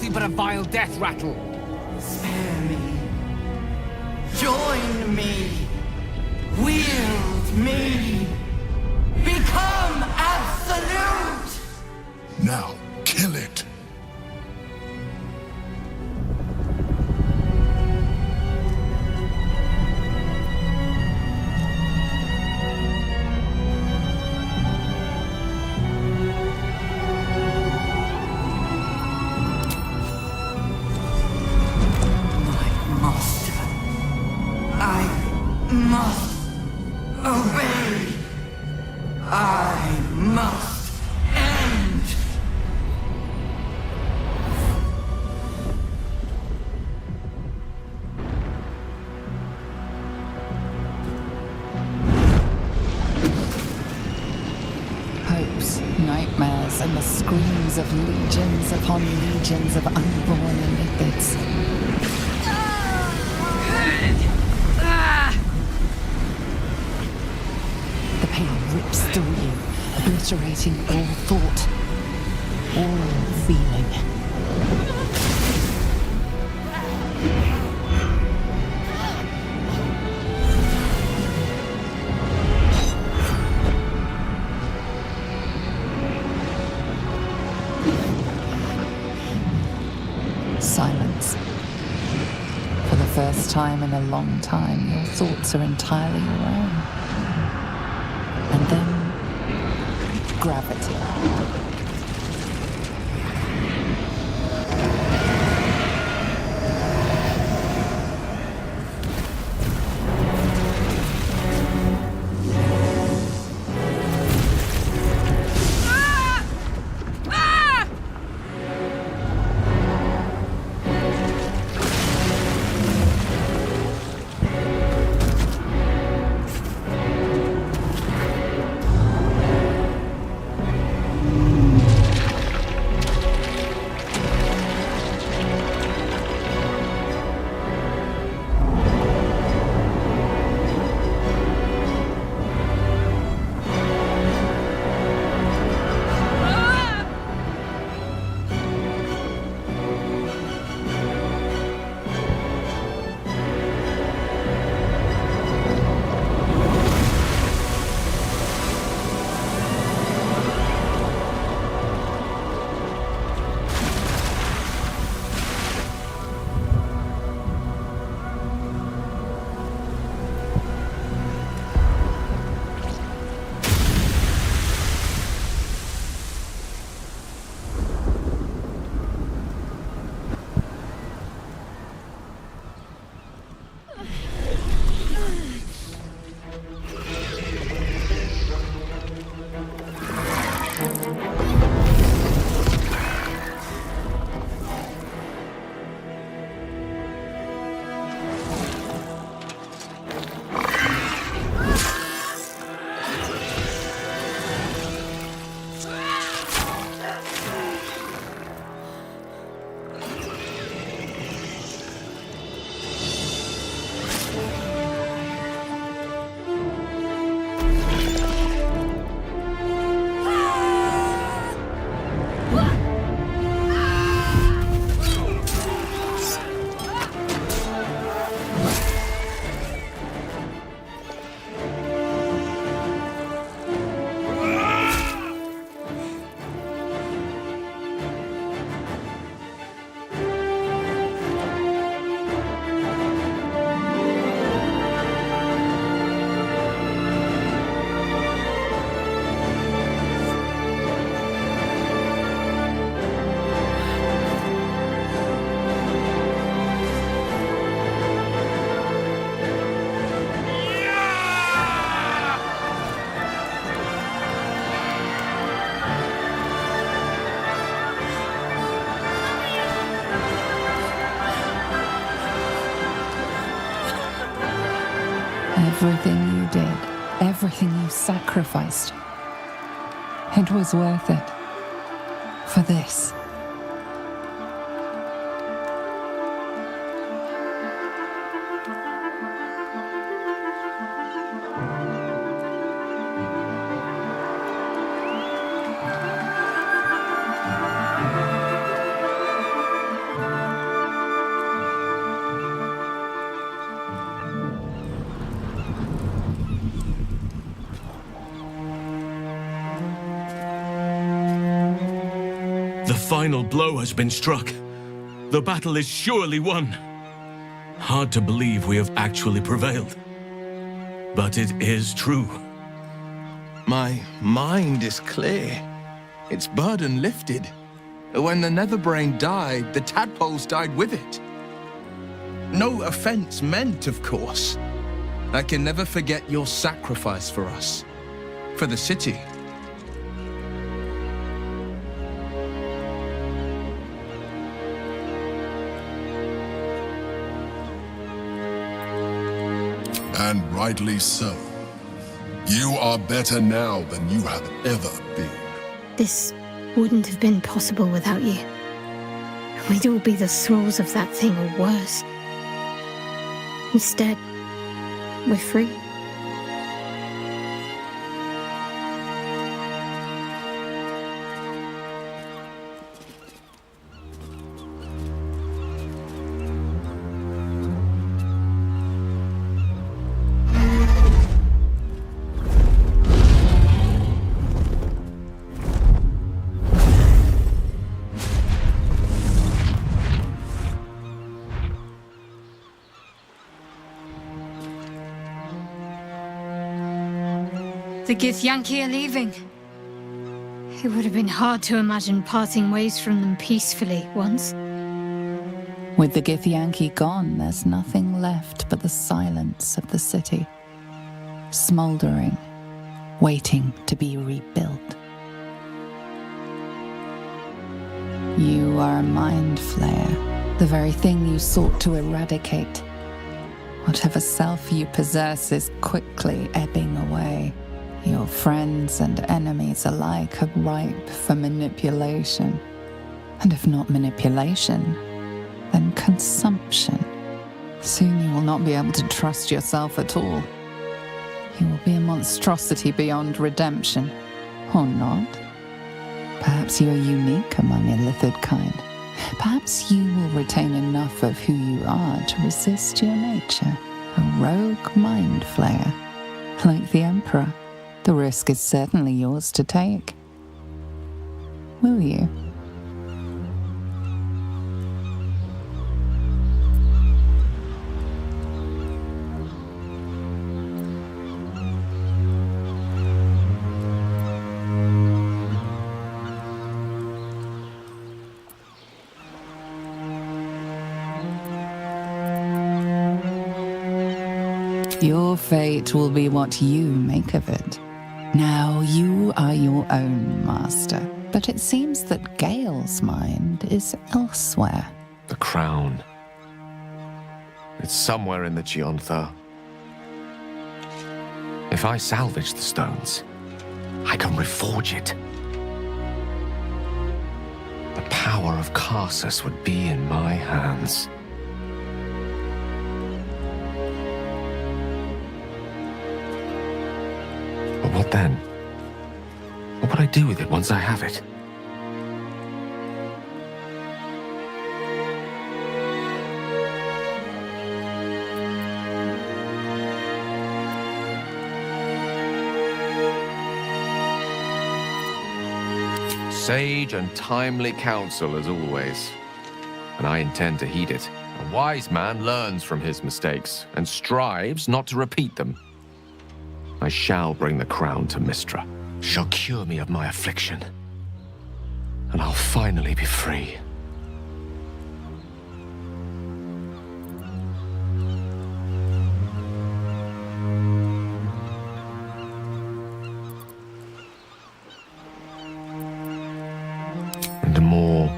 nothing but a vile death rattle. Spare me. Join me. Wield me. Become absolute! Now, kill it! My master. I must obey. I must end. Hopes, nightmares, and the screams of legions upon legions of unborn lipids. The pain rips through you, obliterating all thought, all feeling. Silence. For the first time in a long time, your thoughts are entirely your own. And then, gravity. Everything you did, everything you sacrificed, it was worth it. For this. The final blow has been struck. The battle is surely won. Hard to believe we have actually prevailed. But it is true. My mind is clear. Its burden lifted. When the Netherbrain died, the tadpoles died with it. No offense meant, of course. I can never forget your sacrifice for us. For the city. And rightly so. You are better now than you have ever been. This wouldn't have been possible without you. We'd all be the thralls of that thing or worse. Instead, we're free. The Githyanki are leaving. It would have been hard to imagine parting ways from them peacefully once. With the Githyanki gone, there's nothing left but the silence of the city. Smouldering, waiting to be rebuilt. You are a mind flayer, the very thing you sought to eradicate. Whatever self you possess is quickly ebbing away. Your friends and enemies alike are ripe for manipulation. And if not manipulation, then consumption. Soon you will not be able to trust yourself at all. You will be a monstrosity beyond redemption. Or not. Perhaps you are unique among illithid kind. Perhaps you will retain enough of who you are to resist your nature. A rogue mind flayer. Like the Emperor. The risk is certainly yours to take. Will you? Your fate will be what you make of it. Now you are your own master, but it seems that Gale's mind is elsewhere. The crown. It's somewhere in the Geontha. If I salvage the stones, I can reforge it. The power of Karsus would be in my hands. But what then? What would I do with it once I have it? Sage and timely counsel as always, and I intend to heed it. A wise man learns from his mistakes and strives not to repeat them. I shall bring the crown to Mistra. She'll cure me of my affliction. And I'll finally be free. And a more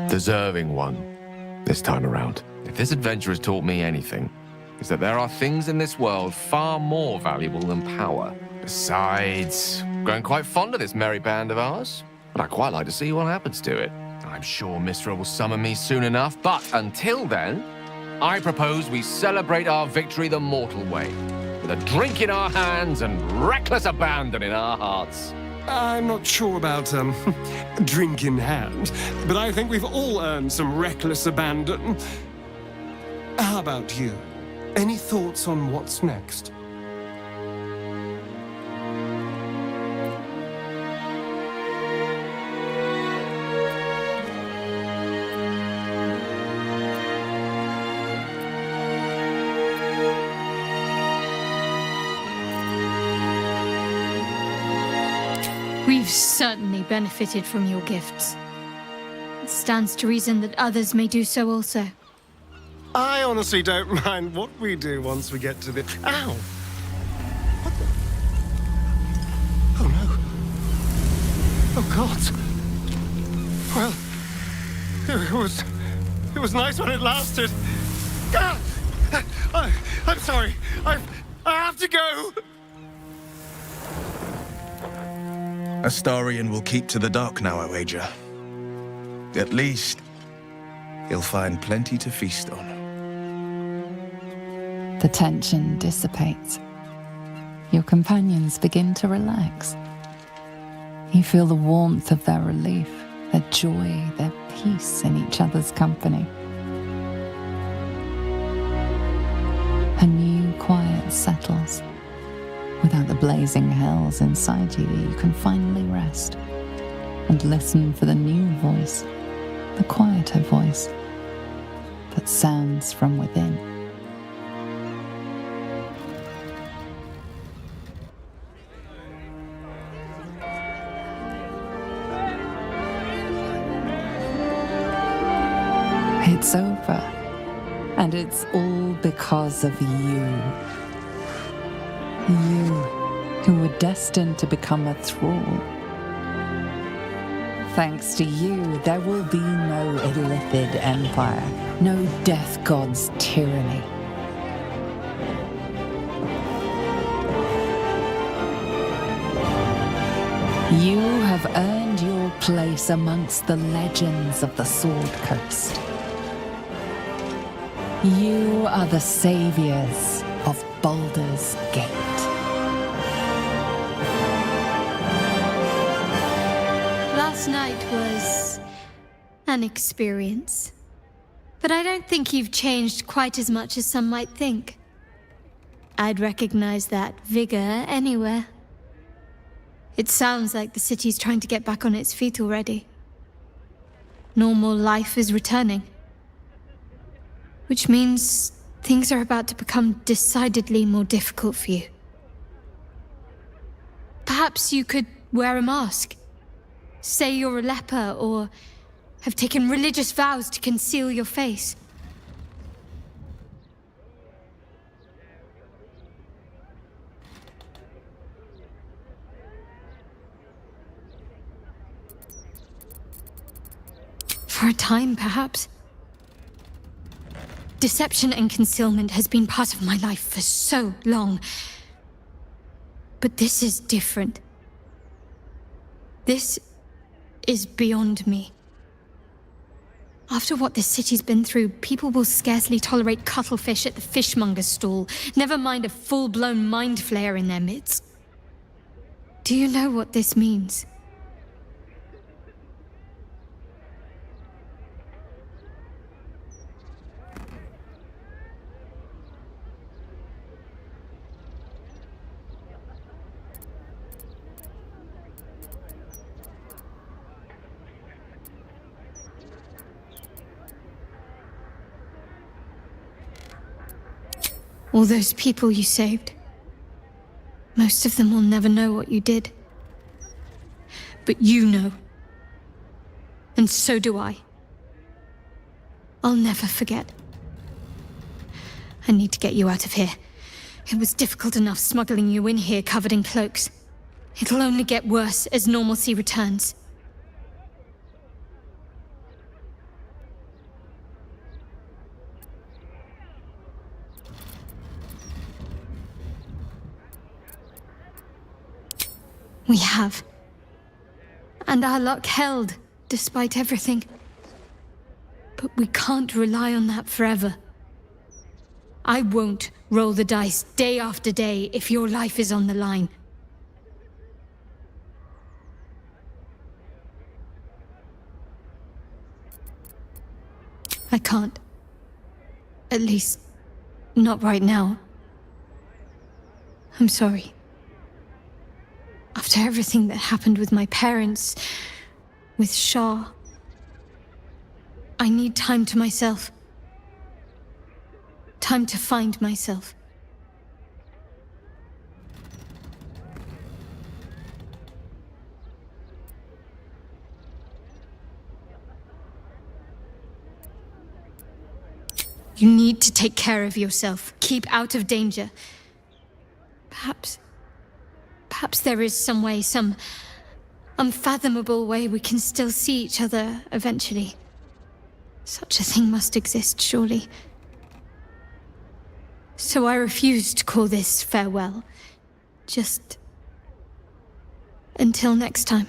deserving one this time around. If this adventure has taught me anything, is that there are things in this world far more valuable than power. Besides, I'm growing quite fond of this merry band of ours, but I'd quite like to see what happens to it. I'm sure Mistra will summon me soon enough, but until then, I propose we celebrate our victory the mortal way, with a drink in our hands and reckless abandon in our hearts. I'm not sure about, drink in hand, but I think we've all earned some reckless abandon. How about you? Any thoughts on what's next? I've certainly benefited from your gifts. It stands to reason that others may do so also. I honestly don't mind what we do once we get to the... Ow! What the... Oh, no. Oh, God. Well, it was nice when it lasted. Ah! I'm sorry. I have to go. Astarion will keep to the dark now, I wager. At least, he'll find plenty to feast on. The tension dissipates. Your companions begin to relax. You feel the warmth of their relief, their joy, their peace in each other's company. A new quiet settles. Without the blazing hells inside you, you can finally rest and listen for the new voice, the quieter voice that sounds from within. It's over, and it's all because of you. You, who were destined to become a thrall. Thanks to you, there will be no Illithid empire, no death god's tyranny. You have earned your place amongst the legends of the Sword Coast. You are the saviors of Baldur's Gate. Last night was an experience. But I don't think you've changed quite as much as some might think. I'd recognize that vigor anywhere. It sounds like the city's trying to get back on its feet already. Normal life is returning. Which means things are about to become decidedly more difficult for you. Perhaps you could wear a mask, say you're a leper, or have taken religious vows to conceal your face. For a time, perhaps. Deception and concealment has been part of my life for so long. But this is different. This is beyond me. After what this city's been through, people will scarcely tolerate cuttlefish at the fishmonger's stall, never mind a full-blown mind flayer in their midst. Do you know what this means? All those people you saved. Most of them will never know what you did. But you know. And so do I. I'll never forget. I need to get you out of here. It was difficult enough smuggling you in here covered in cloaks. It'll only get worse as normalcy returns. We have. And our luck held, despite everything. But we can't rely on that forever. I won't roll the dice day after day if your life is on the line. I can't. At least, not right now. I'm sorry. After everything that happened with my parents, with Shah, I need time to myself. Time to find myself. You need to take care of yourself. Keep out of danger. Perhaps there is some way, some unfathomable way we can still see each other eventually. Such a thing must exist, surely. So I refuse to call this farewell. Just until next time.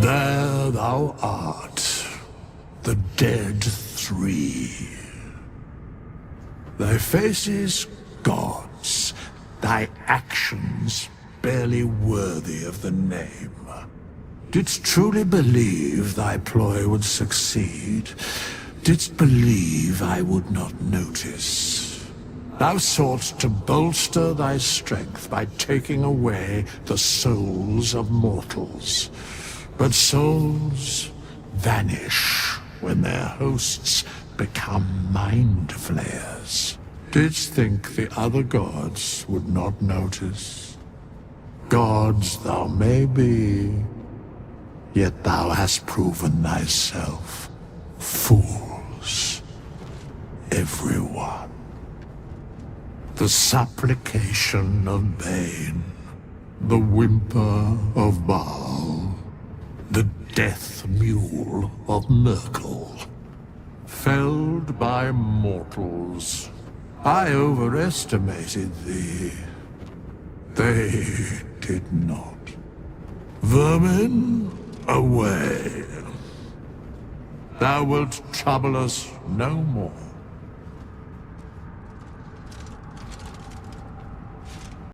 There thou art, the dead three. Thy faces gods, thy actions barely worthy of the name. Didst truly believe thy ploy would succeed? Didst believe I would not notice? Thou soughtst to bolster thy strength by taking away the souls of mortals. But souls vanish when their hosts become mind flayers. Didst think the other gods would not notice? Gods thou may be, yet thou hast proven thyself fools, everyone. The supplication of Bane, the whimper of Baal, the death mule of Merkel. Felled by mortals, I overestimated thee. They did not. Vermin, away. Thou wilt trouble us no more.